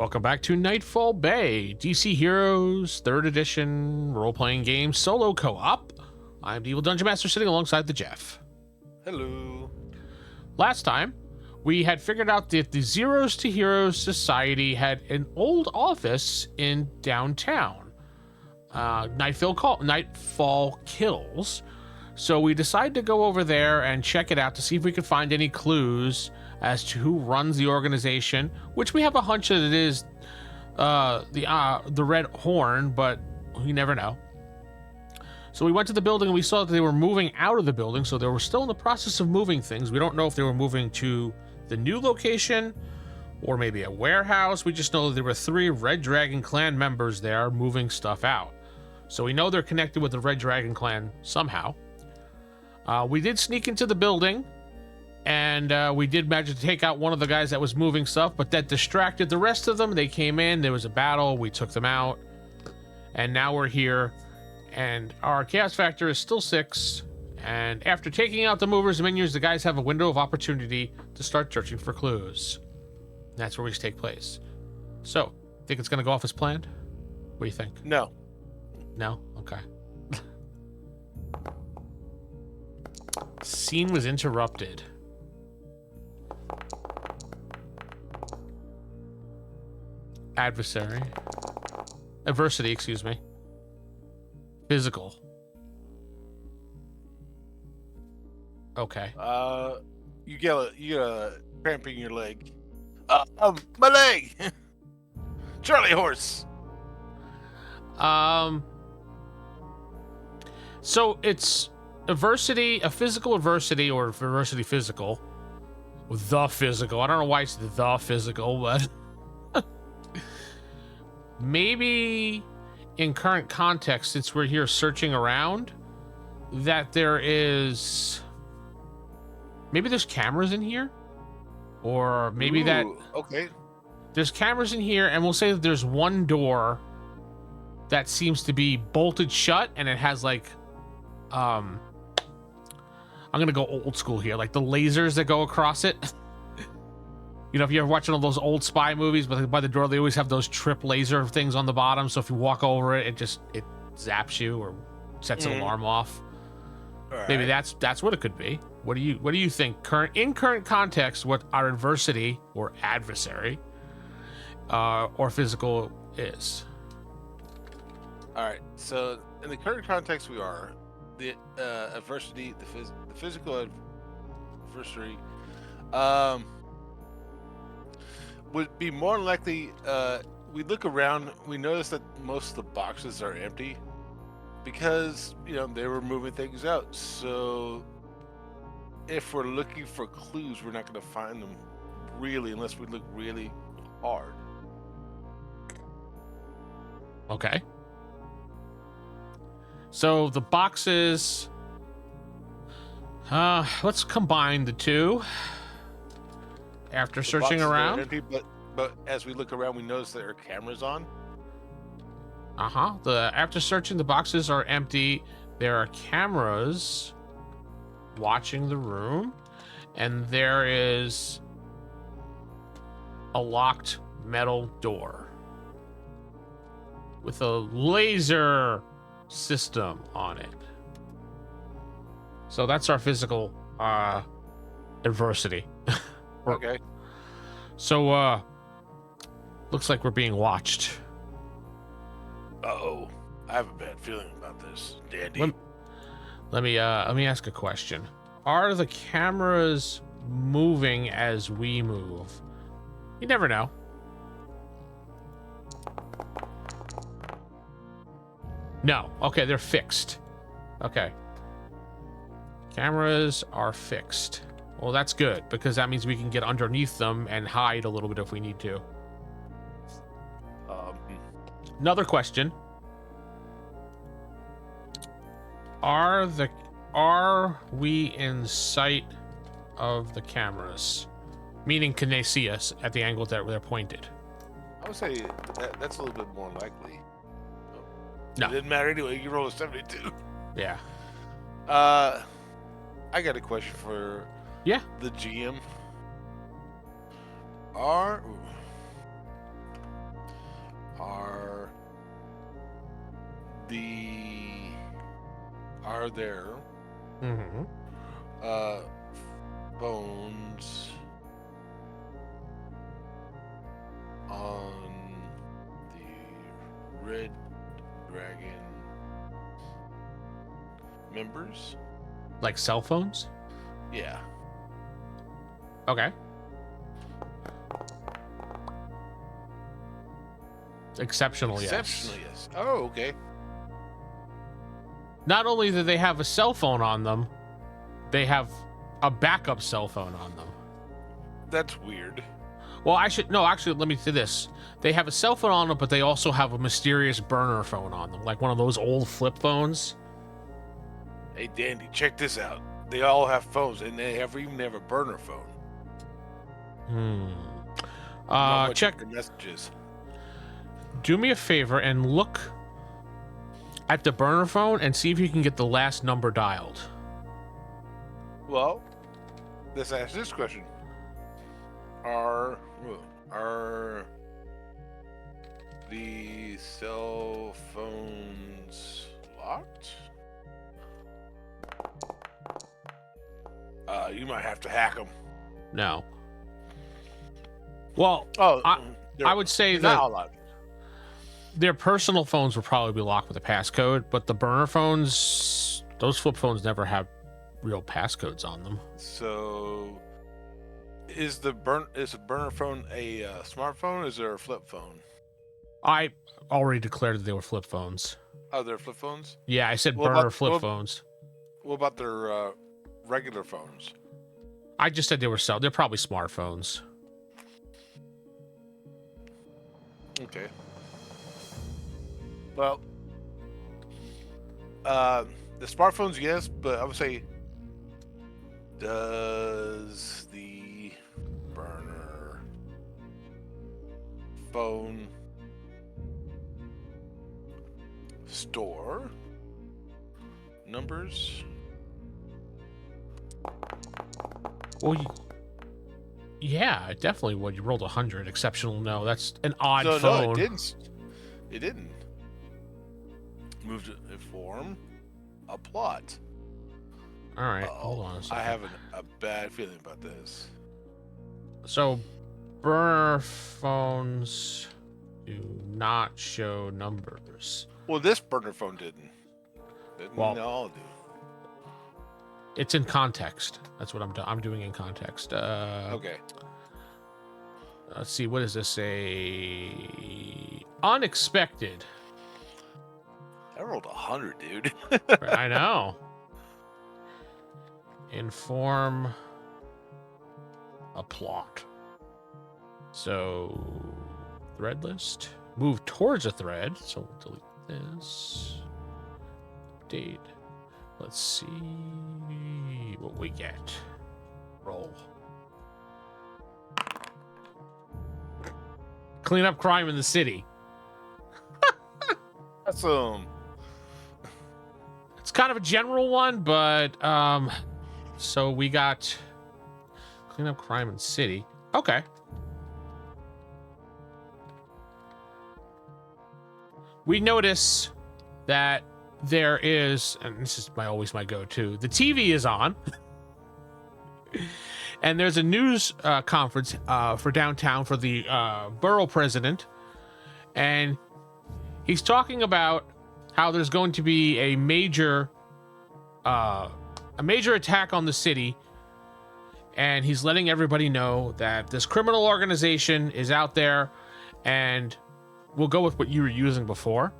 Welcome back to Nightfall Bay, DC Heroes 3rd edition role-playing game solo co-op. I'm the Evil Dungeon Master sitting alongside the Jeff. Hello. Last time, we had figured out that the Zeros to Heroes Society had an old office in downtown. Nightfall Kills. So we decided to go over there and check it out to see if we could find any clues as to who runs the organization, which we have a hunch that it is the Red Horn, but we never know. So we went to the building and we saw that they were moving out of the building, so they were still in the process of moving things. We don't know if they were moving to the new location or maybe a warehouse. We just know that there were 3 Red Dragon Clan members there moving stuff out. So we know they're connected with the Red Dragon Clan somehow. We did sneak into the building, and we did manage to take out one of the guys that was moving stuff, but that distracted the rest of them. They came in, there was a battle, we took them out, and now we're here, and our chaos factor is still 6, and after taking out the movers and minions, the guys have a window of opportunity to start searching for clues. That's where we take place. So, think it's going to go off as planned? What do you think? No. No? Okay. Scene was interrupted. Adversity, excuse me. Physical. Okay. You get a cramp in your leg. My leg. Charlie horse. So it's adversity, a physical adversity, or adversity physical. The physical. I don't know why it's the physical, but maybe in current context, since we're here searching around, that there's cameras in here, or maybe okay. There's cameras in here, and we'll say that there's one door that seems to be bolted shut, and it has like, I'm gonna go old school here, like the lasers that go across it. You know, if you're watching all those old spy movies, but by the door they always have those trip laser things on the bottom, so if you walk over it, it zaps you or sets an alarm off. Right. Maybe that's what it could be. What do you think? In current context, what our adversity or adversary or physical is? All right. So in the current context, we are the adversity, the physical adversary, would be more likely. We look around, we notice that most of the boxes are empty because they were moving things out. So if we're looking for clues, we're not going to find them really unless we look really hard. Okay. So the boxes, let's combine the two. After searching around, empty, but as we look around, we notice there are cameras on. After searching, the boxes are empty. There are cameras watching the room, and there is a locked metal door with a laser system on it. So that's our physical adversity. Okay. So looks like we're being watched. Uh-oh. I have a bad feeling about this, Dandy. Let me ask a question. Are the cameras moving as we move? You never know. No. Okay, they're fixed. Okay. Cameras are fixed. Well, that's good, because that means we can get underneath them and hide a little bit if we need to. Another question. Are we in sight of the cameras? Meaning, can they see us at the angle that they're pointed? I would say that's a little bit more likely. No. It didn't matter anyway. You roll a 72. Yeah. I got a question for the GM. are there Mm-hmm. phones on the Red Dragon members? Like cell phones? Yeah. Okay. Exceptional, yes. Exceptional, yes. Oh, okay. Not only do they have a cell phone on them, they have a backup cell phone on them. That's weird. Well, actually, let me do this. They have a cell phone on them, but they also have a mysterious burner phone on them, like one of those old flip phones. Hey, Dandy, check this out. They all have phones, and they even have a burner phone. Check. The messages. Do me a favor and look at the burner phone and see if you can get the last number dialed. Well, let's ask this question: Are the cell phones locked? You might have to hack them. No. Well, Oh, I would say not that all locked. their personal phones will probably be locked with a passcode, but the burner phones, those flip phones never have real passcodes on them. So, is a burner phone a smartphone? Or is there a flip phone? I already declared that they were flip phones. Oh, they're flip phones. Yeah, I said What burner about- flip what- phones. What about their regular phones? I just said they're probably smartphones. Okay. Well, the smartphones, yes, but I would say, does the burner phone store numbers? Well, yeah, it definitely would. You rolled 100. Exceptional. No, that's an odd phone. No, it didn't. It didn't. Moved to inform a plot. All right, Uh-oh. hold on a second. I have a bad feeling about this. So, burner phones do not show numbers. Well, this burner phone didn't. Well- They all do. It's in context. That's what I'm doing in context. Okay. Let's see. What is this? A unexpected. I rolled 100, dude. I know. Inform a plot. So, thread list. Move towards a thread. So, we'll delete this. Update. Let's see what we get. Roll. Clean up crime in the city. That's It's kind of a general one, but so we got clean up crime in city. Okay. We notice that there is, and this is always my go-to, the TV is on. And there's a news conference for downtown for the borough president. And he's talking about how there's going to be a major attack on the city. And he's letting everybody know that this criminal organization is out there, and we'll go with what you were using before.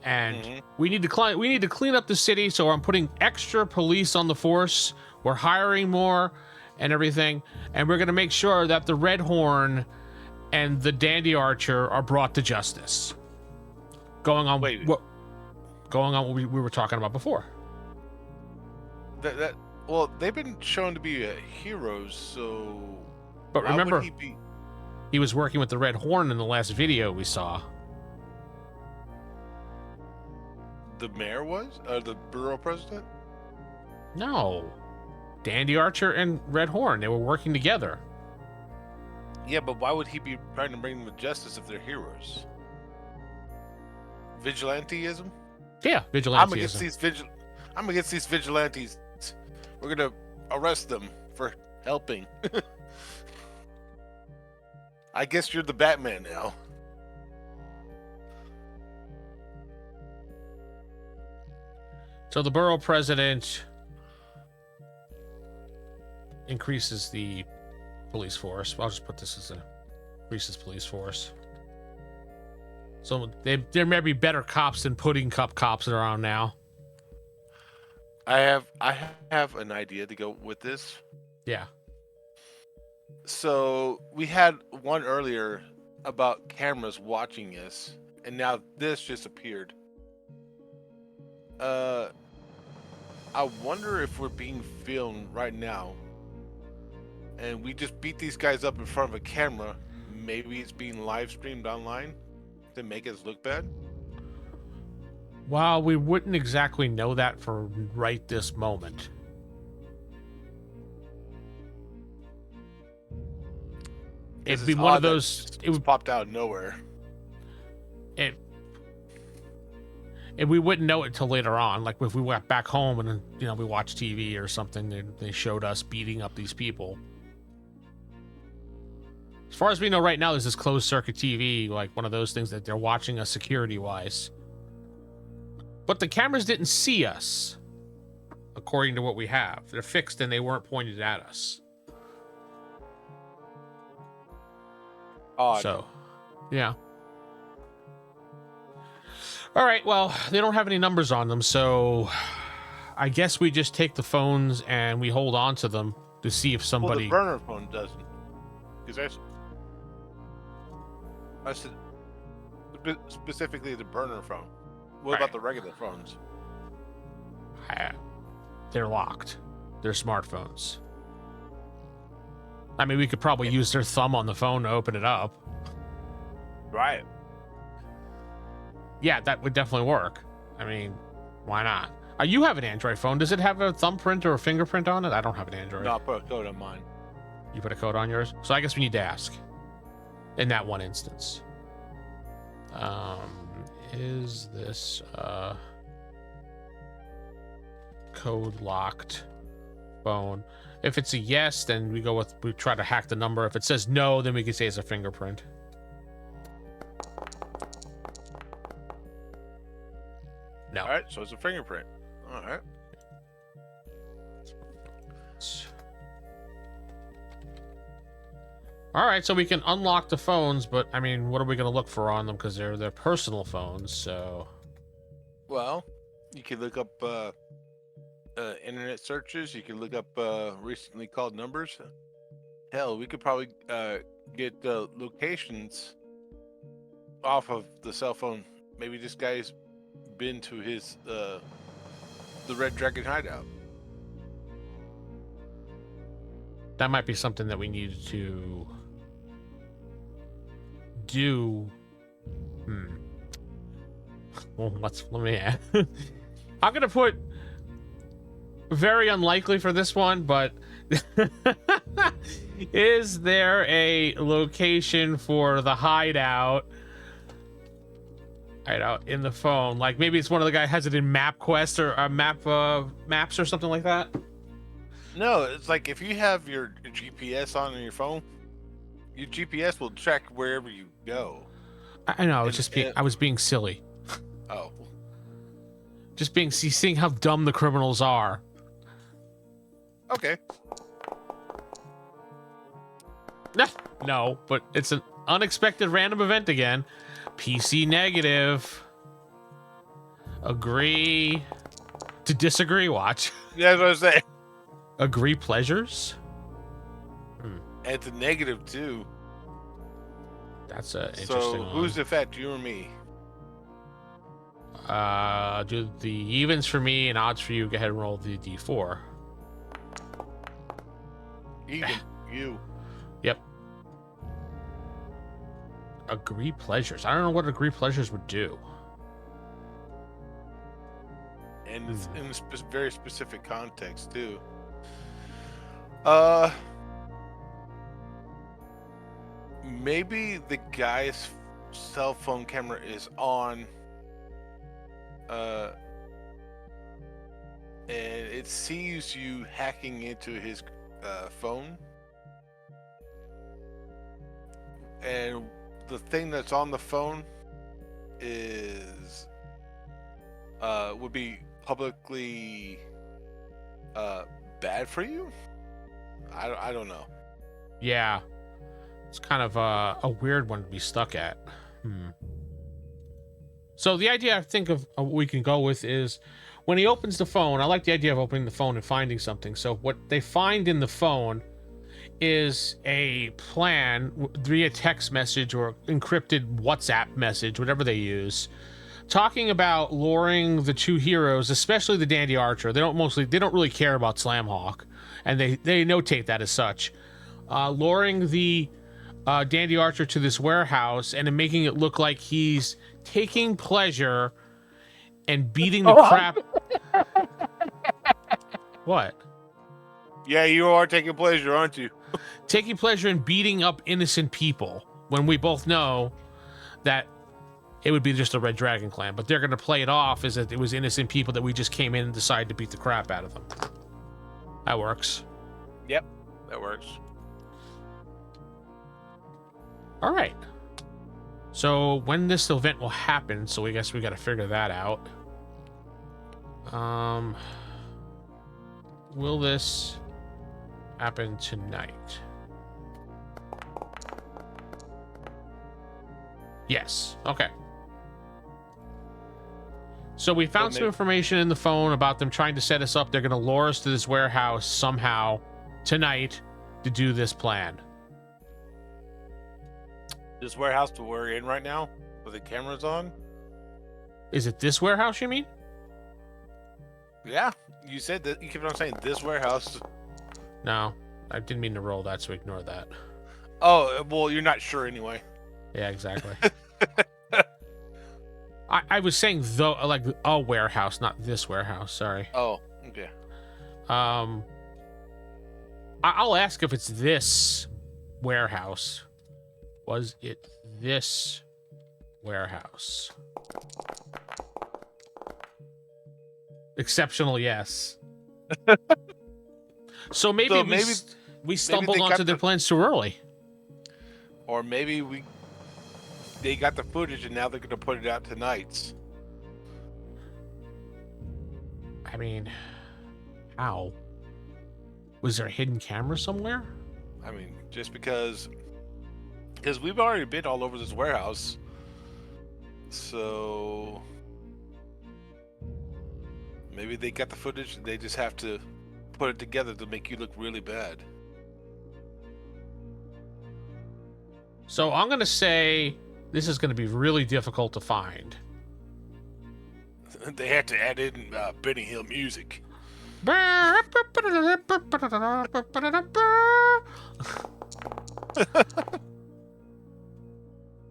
And we need to clean up the city, so I'm putting extra police on the force. We're hiring more and everything, and we're going to make sure that the Red Horn and the Dandy Archer are brought to justice. Going on what we were talking about before. Well, they've been shown to be heroes, so. But why remember, would he was working with the Red Horn in the last video we saw. the mayor was, or the borough president? No, Dandy Archer and Red Horn, they were working together. Yeah, but why would he be trying to bring them to justice if they're heroes? Vigilanteism. Yeah, I'm against vigilanteism. I'm against these vigilantes. We're gonna arrest them for helping. I guess you're the Batman now. So the borough president increases the police force. I'll just put this as a increases police force. So there may be better cops than pudding cup cops around now. I have an idea to go with this. Yeah. So we had one earlier about cameras watching us, and now this just appeared. I wonder if we're being filmed right now, and we just beat these guys up in front of a camera. Maybe it's being live streamed online to make us look bad. Well, we wouldn't exactly know that for right this moment. It'd be one of those. It would popped out of nowhere. And we wouldn't know it till later on. Like if we went back home and we watched TV or something, they showed us beating up these people. As far as we know right now, there's this closed circuit TV, like one of those things that they're watching us security wise. But the cameras didn't see us, according to what we have. They're fixed and they weren't pointed at us. Odd. So, yeah. All right, well, they don't have any numbers on them, so I guess we just take the phones and we hold on to them to see if somebody... Well, the burner phone doesn't. Because I said specifically the burner phone. What about the regular phones? They're locked. They're smartphones. I mean, we could probably use their thumb on the phone to open it up. Right. Yeah, that would definitely work. I mean, why not? You have an Android phone. Does it have a thumbprint or a fingerprint on it? I don't have an Android. No, I put a code on mine. You put a code on yours? So I guess we need to ask. In that one instance. Is this code locked phone? If it's a yes, then we try to hack the number. If it says no, then we can say it's a fingerprint. No. All right, so it's a fingerprint. All right. All right, so we can unlock the phones, but I mean, what are we going to look for on them? Because they're their personal phones, so. Well, you can look up internet searches. You can look up recently called numbers. Hell, we could probably get locations off of the cell phone. Maybe this guy's been to his the Red Dragon hideout. That might be something that we need to do. Well, let me add. I'm gonna put very unlikely for this one, but is there a location for the hideout in the phone? Like maybe it's one of the guys has it in MapQuest or maps or something like that. No, it's like if you have your GPS on your phone, your GPS will track wherever you go. I know. It's just I was being silly. Oh. Just seeing how dumb the criminals are. Okay. No, but it's an unexpected random event again. PC negative. Agree to disagree. Watch. Yeah, that's what I was saying. Agree pleasures. And it's a negative too. That's a interesting So one. who's the fat, you or me? Do the evens for me and odds for you. Go ahead and roll the d4. Even you. Yep. Agree pleasures. I don't know what agree pleasures would do. And it's in a very specific context too. Maybe the guy's cell phone camera is on uh, and it sees you hacking into his phone, and the thing that's on the phone is would be publicly bad for you. I don't know. Yeah. It's kind of a weird one to be stuck at. So the idea I think of we can go with is when he opens the phone, I like the idea of opening the phone and finding something. So what they find in the phone is a plan via text message or encrypted WhatsApp message, whatever they use, talking about luring the two heroes, especially the Dandy Archer. They don't really care about Slamhawk, and they notate that as such. Luring the Dandy Archer to this warehouse and making it look like he's taking pleasure and beating the crap. What? Yeah, you are taking pleasure, aren't you? Taking pleasure in beating up innocent people when we both know that it would be just a Red Dragon clan, but they're going to play it off as that it was innocent people that we just came in and decided to beat the crap out of them. That works. Yep, that works. All right. So when this event will happen, so I guess we got to figure that out. Will this happen tonight? Yes. Okay. So we found some information in the phone about them trying to set us up. They're going to lure us to this warehouse somehow tonight to do this plan. This warehouse that we're in right now, with the cameras on? Is it this warehouse, you mean? Yeah, you said that. You keep on saying this warehouse. No, I didn't mean to roll that, so ignore that. Oh, well, you're not sure anyway. Yeah, exactly. I was saying though, like a warehouse, not this warehouse. Sorry. Oh, okay. I'll ask if it's this warehouse. Was it this warehouse? Exceptional, yes. So maybe we stumbled onto their plans too early. Or maybe they got the footage and now they're going to put it out tonight. I mean, how? Was there a hidden camera somewhere? I mean, just because we've already been all over this warehouse. So maybe they got the footage and they just have to put it together to make you look really bad. So I'm going to say this is going to be really difficult to find. They had to add in Benny Hill music.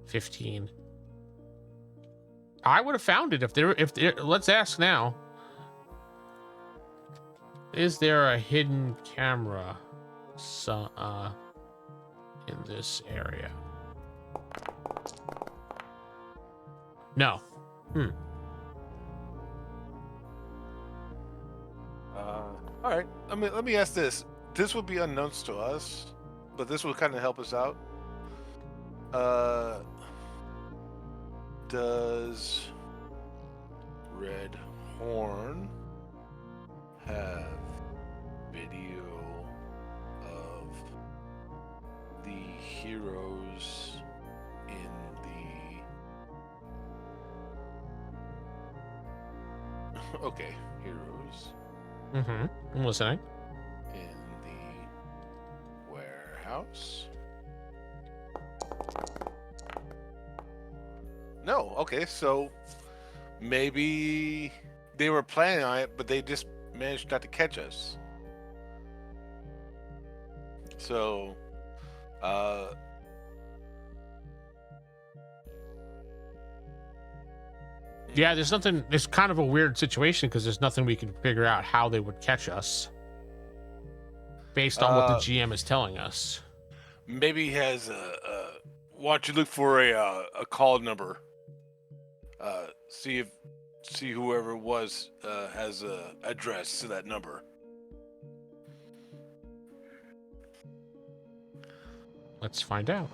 15. I would have found it if there. Let's ask now. Is there a hidden camera in this area? No. All right. I mean, let me ask this. This would be unknowns to us, but this will kind of help us out. Does Red Horn have video of the heroes in the... Okay, heroes. I'm listening. In the warehouse? No, okay, so maybe they were planning on it, but they just managed not to catch us. So, yeah, there's nothing. It's kind of a weird situation because there's nothing we can figure out how they would catch us based on what the GM is telling us. Maybe he has a why don't you look for a call number? See see whoever it was has a address to that number. Let's find out.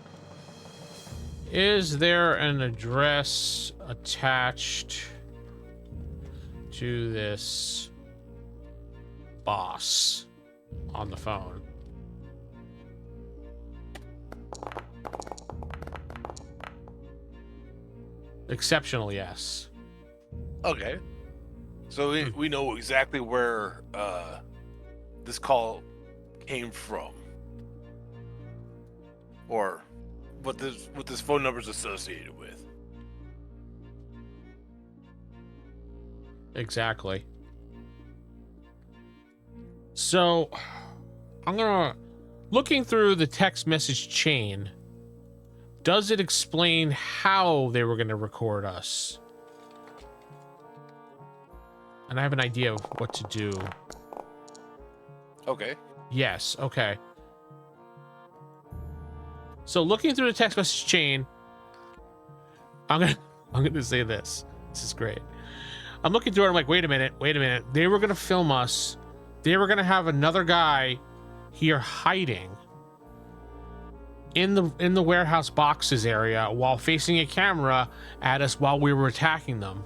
Is there an address attached to this boss on the phone? Exceptional, yes. Okay. So we know exactly where this call came from. Or what this phone number is associated with. Exactly. So, looking through the text message chain, does it explain how they were going to record us? And I have an idea of what to do. Okay. Yes, okay. So looking through the text message chain, I'm gonna say this. This is great. I'm looking through it, I'm like, wait a minute. They were gonna film us. They were gonna have another guy here hiding in the warehouse boxes area while facing a camera at us while we were attacking them.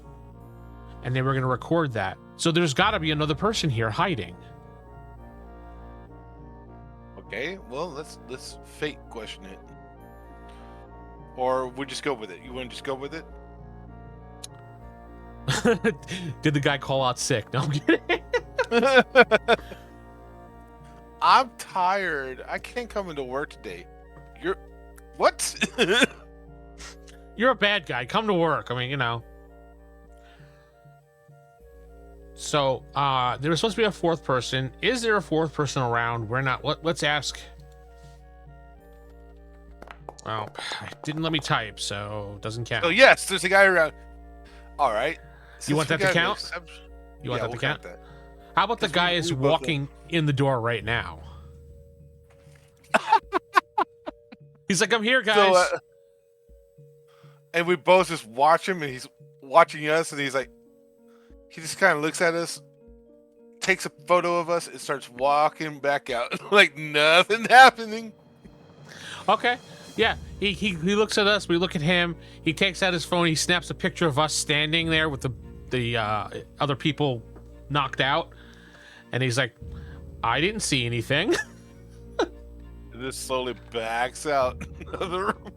And they were gonna record that. So there's gotta be another person here hiding. Okay, well let's fate question it. Or we just go with it. You want to just go with it? Did the guy call out sick? No, I'm kidding. I'm tired. I can't come into work today. You're what? You're a bad guy. Come to work. I mean, you know. So, there was supposed to be a fourth person. Is there a fourth person around? We're not. Let's ask. Well, it didn't let me type, so it doesn't count. Oh yes, there's a guy around. All right. You want that to count? You want that to count? That. How about the guy is walking in the door right now? He's like, I'm here, guys. So, and we both just watch him, and he's watching us, and he's like, he just kind of looks at us, takes a photo of us, and starts walking back out like nothing happening. Okay. Yeah, he looks at us. We look at him. He takes out his phone. He snaps a picture of us standing there with the other people knocked out, and he's like, "I didn't see anything." And this slowly backs out of the room.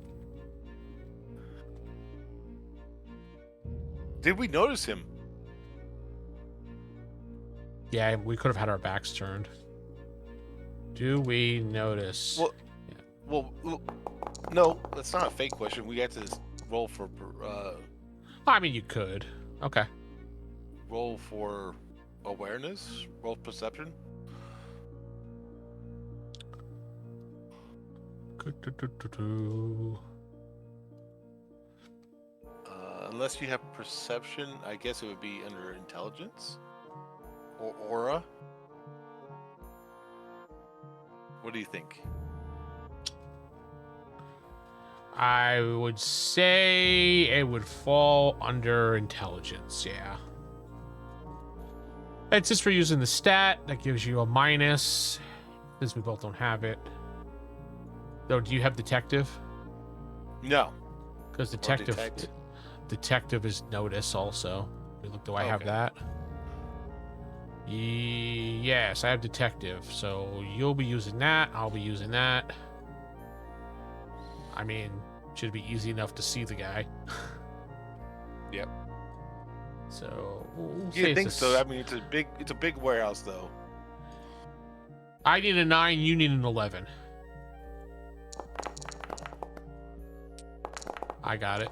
Did we notice him? Yeah, we could have had our backs turned. Do we notice? Well, no, that's not a fake question. We got to roll for. I mean, you could. Okay. Roll for awareness. Roll perception. Unless you have perception, I guess it would be under intelligence or aura. What do you think? I would say it would fall under intelligence, yeah. It's just for using the stat. That gives you a minus, since we both don't have it. Though, do you have detective? No. Because detective is notice also. Do I have that? Yes, I have detective. So you'll be using that. I'll be using that. I mean, should be easy enough to see the guy. Yep. So we'll You think so? I mean, it's a big warehouse, though. I need a 9. You need an 11. I got it.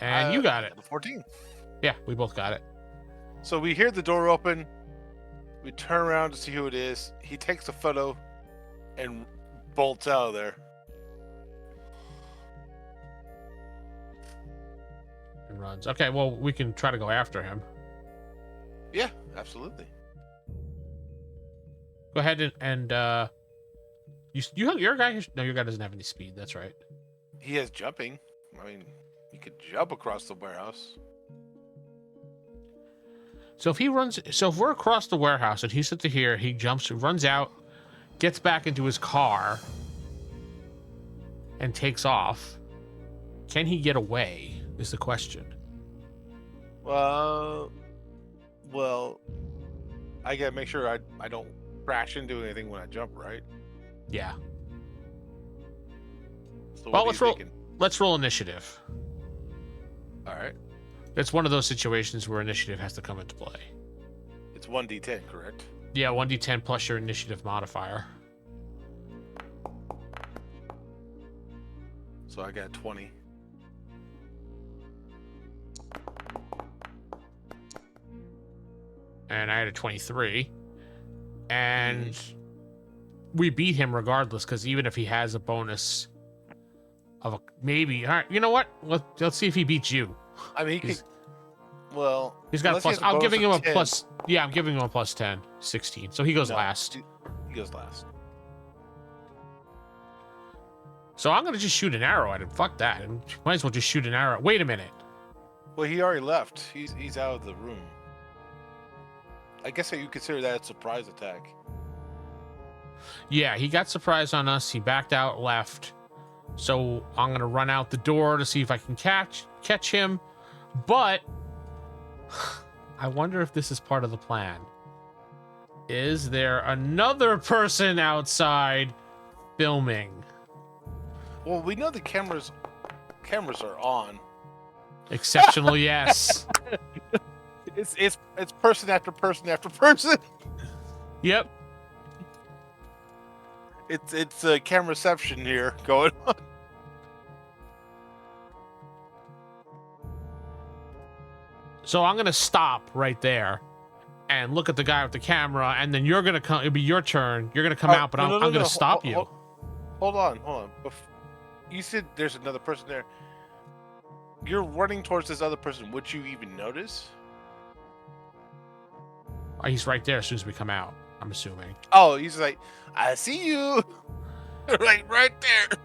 And you got it. 14. Yeah, we both got it. So we hear the door open. We turn around to see who it is. He takes a photo and bolts out of there. And runs. Okay, well, we can try to go after him. Yeah, absolutely. Go ahead and you have your guy. No, your guy doesn't have any speed. That's right. He has jumping. I mean, he could jump across the warehouse. So if we're across the warehouse and he's at the here, he runs out, gets back into his car, and takes off. Can he get away? Is the question. Well, I gotta make sure I don't crash into anything when I jump, right? Yeah. So Well, what are you thinking? let's roll initiative. All right. It's one of those situations where initiative has to come into play. It's 1d10, correct? Yeah, 1d10 plus your initiative modifier. So I got 20. And I had a 23. And we beat him regardless, because even if he has a bonus of maybe. All right, you know what? Let's see if he beats you. I mean, he could. Well, He's got a unless he plus. has I'm bonus giving him of a 10. plus. Yeah, I'm giving him a plus 10, 16. So he goes No, last. He goes last. So I'm gonna just shoot an arrow at him. Fuck that. And might as well just shoot an arrow. Wait a minute. Well, he already left. He's out of the room. I guess you consider that a surprise attack. Yeah, he got surprised on us. He backed out, left. So I'm gonna run out the door to see if I can catch him. But I wonder if this is part of the plan. Is there another person outside filming? Well, we know the cameras are on. Exceptional, yes. It's person after person after person. Yep. It's a cameraception here going on. So I'm gonna stop right there and look at the guy with the camera, and then you're gonna come. It'll be your turn. You're gonna come out, but I'm gonna stop you. Hold on. You said there's another person there. You're running towards this other person. Would you even notice? Oh, he's right there as soon as we come out, I'm assuming. Oh, he's like, I see you. right there.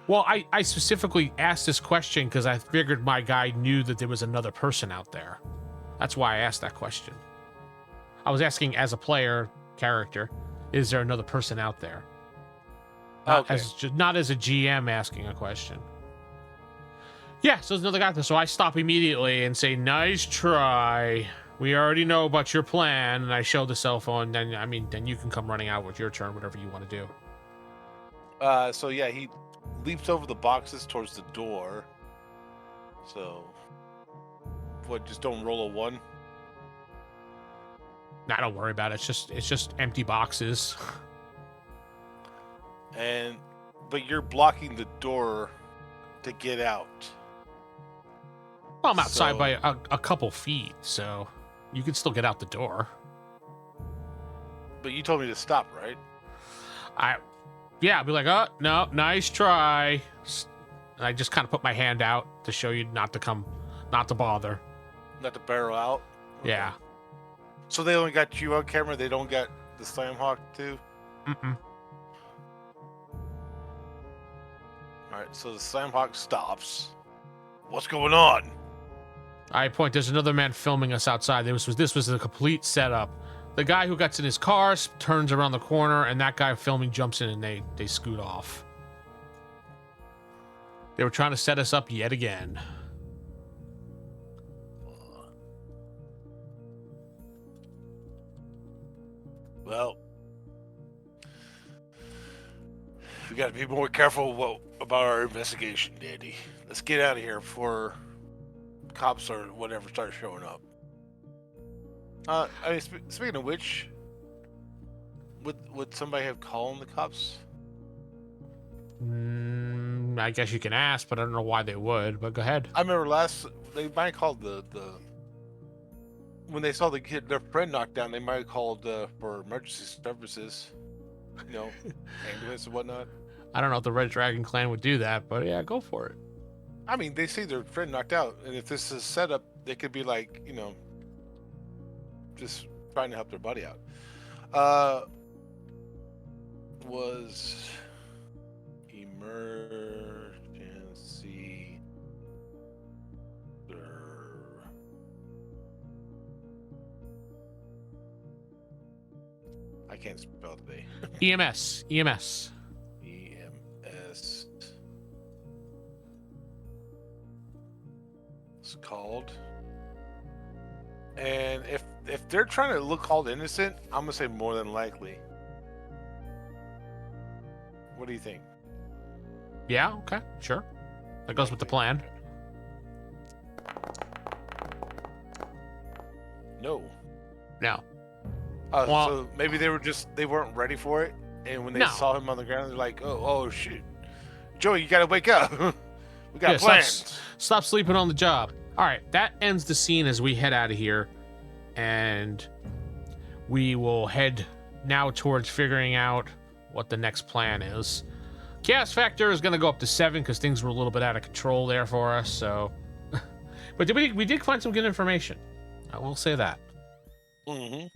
Well, I specifically asked this question because I figured my guy knew that there was another person out there. That's why I asked that question. I was asking as a player character, is there another person out there? Not as a GM asking a question. Yeah, so there's another guy out there. So I stop immediately and say, nice try. We already know about your plan. And I show the cell phone. Then you can come running out with your turn, whatever you want to do. So yeah, he leaps over the boxes towards the door. So, what? Just don't roll a 1. Nah, don't worry about it. It's just empty boxes. But you're blocking the door to get out. Well, I'm outside by a couple feet, so you can still get out the door. But you told me to stop, right? I'd be like, oh, no, nice try. And I just kind of put my hand out to show you not to bother. Not to barrel out? Okay. Yeah. So they only got you on camera, they don't got the Slam Hawk too? Mm-mm. Alright, so the Slam Hawk stops. What's going on? I point, there's another man filming us outside. This was a complete setup. The guy who gets in his car turns around the corner, and that guy filming jumps in, and they scoot off. They were trying to set us up yet again. Well, we got to be more careful about our investigation, Danny. Let's get out of here before cops or whatever start showing up. Speaking of which, would somebody have called the cops? I guess you can ask, but I don't know why they would. But go ahead. I remember they might have called the when they saw their friend knocked down. They might have called for emergency services, ambulance and whatnot. I don't know if the Red Dragon Clan would do that, but yeah, go for it. I mean, they see their friend knocked out, and if this is set up, they could be like, just trying to help their buddy out. Was emergency I can't spell today. EMS. EMS. It's called. And if they're trying to look called innocent, I'm gonna say more than likely. What do you think? Yeah, okay, sure. That goes with the plan. No. No. Well, so maybe they weren't ready for it, and when they saw him on the ground, they're like, oh shoot, Joey, you gotta wake up. We got plans. Stop sleeping on the job. All right, that ends the scene as we head out of here, and we will head now towards figuring out what the next plan is. Chaos factor is going to go up to 7 because things were a little bit out of control there for us. So, but we did find some good information. I will say that. Mm-hmm.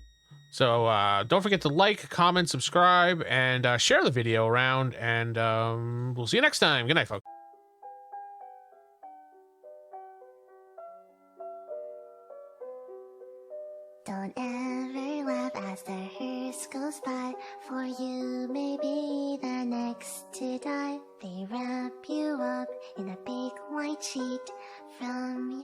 So don't forget to like, comment, subscribe, and share the video around. And we'll see you next time. Good night, folks. Don't ever laugh as the hearse goes by, for you may be the next to die. They wrap you up in a big white sheet from